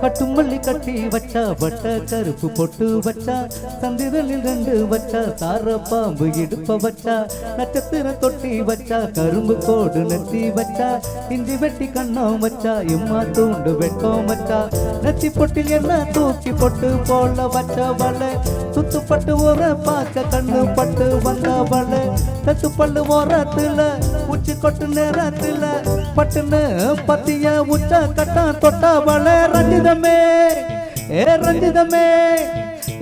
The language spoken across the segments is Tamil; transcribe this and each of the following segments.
கட்டுமல்லி கட்டி வச்சா வட்ட கருப்பு பொட்டு வச்சா சந்திரனில் 2 வச்சா சார பாம்பு இடுப்ப வச்சா நட்சத்திர தொட்டி வச்சா கரும்பு கோடு நெத்தி வச்சா இஞ்சி வெட்டி கண்ணம் வச்சா இம்மா தூண்டு வெட்கம் வச்சா நெத்தி பொட்டில் என்ன தூக்கி பொட்டு போல வச்சவள சுத்துப்பட்டு ஒரு பாச்ச கண்ணு பட்டு வந்தவள தட்டு பல்லு ஓரத்துல உச்சி கொட்டு நேரத்துல பட்டுன்னு பத்திய உச்ச கட்டா தொட்டவள ரஞ்சிதமே ஏ ரஞ்சிதமே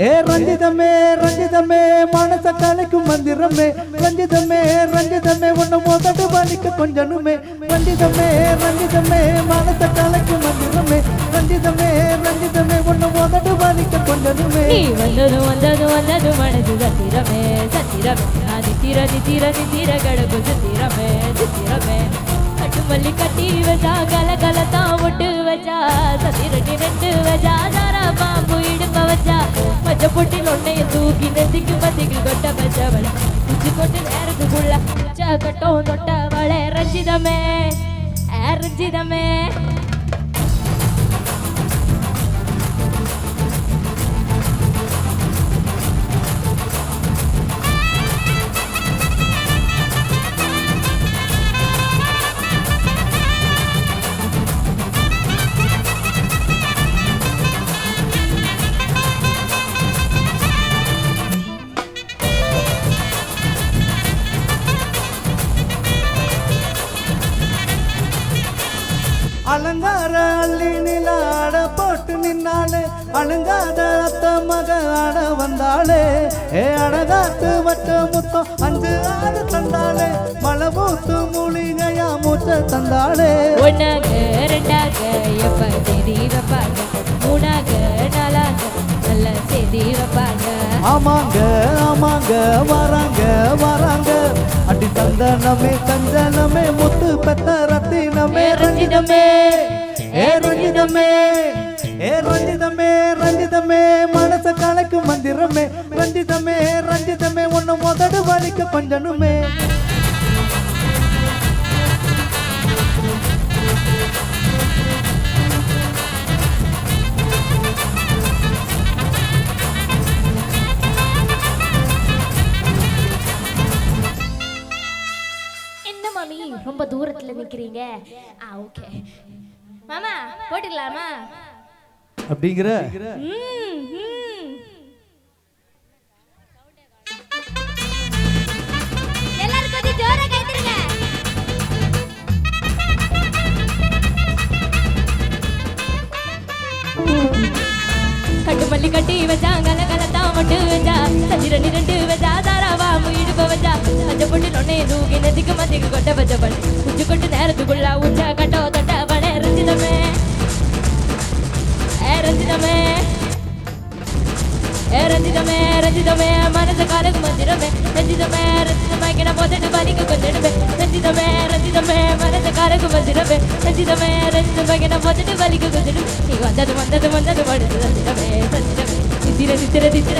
ஏ ரஞ்சிதமே ரஞ்சிதமே மனச கலைக்கும் மந்திரமே ரஞ்சிதமே ரஞ்சிதமே உன்னை மோதட்டு வலிக்க கொஞ்சனுமே ரஞ்சிதமே ரஞ்சிதமே மனச கலைக்கும் மந்திரமே ரஞ்சிதமே ரஞ்சிதமே உன்னை மோதட்டு வலிக்க கொஞ்சனுமே வந்தது வந்தது வந்தது மனது சத்திரமே சத்திரமே நித்திர நித்திர நித்திர கடகு சித்திரமே சித்திரமே கட்டுமல்லி கட்டி வச்சா கல கலத்தா விட்டு வச்சா சத்திரட்டி 2 வச்சா சாரா பாம்பு இடுப்ப வச்சா மச்ச பொட்டில் ஒன்னைய தூக்கி நெத்திக்கு பத்திக்கு கொட்ட வச்சவள உச்சி கொட்டு நேரத்துக்குள்ள உச்ச கட்டம் தொட்டவள ரஞ்சிதமே ரஞ்சிதமே அலங்கார அள்ளி நிலாட போட்டு நின்னாலே அலங்காத அத்த மக ஆட வந்தாளே ஏ அழகாத்து வட்ட முத்தம் 5 ஆடு தந்தாளே மலை பூத்து மூலிகையா மூச்ச தந்தாளே ஒன்னாக ரெண்டாக எப்ப தேதி வைப்பாங்க 3ஆக 4ஆக நல்ல செய்தி வைப்பாங்க ஆமாங்க ஆமாங்க வராங்க வராங்க அடி சந்தனமே சந்தனமே முத்து பெத்த ரத்தினமே ரஞ்சிதமே ஏ ரஞ்சிதமே ஏ ரஞ்சிதமே ரஞ்சிதமே மனச கலைக்கு மந்திரமே ரஞ்சிதமே ரஞ்சிதமே உன்னை மோதடு வலிக்க கொஞ்சனுமே ரொம்ப தூரத்துல நிக்கிறீங்க ஓகே மாமா போட்டுக்கலாமா அப்படிங்கிற எல்லாரும் கொஞ்சம் ஜோரா கைத்தருங்க கட்டுமல்லி கட்டி வச்சா கல கலத்தா மட்டு வச்சா சந்திரனி 2 வச்சா தாராவா இடுப்ப வச்சா மஞ்ச பொட்டி நொன்னைய தூக்கி நெத்திக்கு மத்திக்கு கொட்ட வச்சவள் உச்சி கொட்டு நேரத்துக்குள்ள உச்ச கட்டோ தொட்டவள ரஞ்சிதமே ரஞ்சிதமே ரஞ்சிதமே ரஞ்சிதமே மனச காலுக்கு மந்திரமே ரஞ்சிதமே ரஞ்சிதமே கிண போதட்டு வலிக்கு கொஞ்சிடுமே ரஞ்சிதமே ரஞ்சிதமே மனச காலுக்கு மந்திரமே ரஞ்சிதமே ரஞ்சிதமே கிண போதட்டு வலிக்கு கொஞ்சிடுமே நீ வந்தது வந்தது வந்தது மனசு ரஞ்சிதமே ரஞ்சிதமே நித்திர நித்திர நித்திர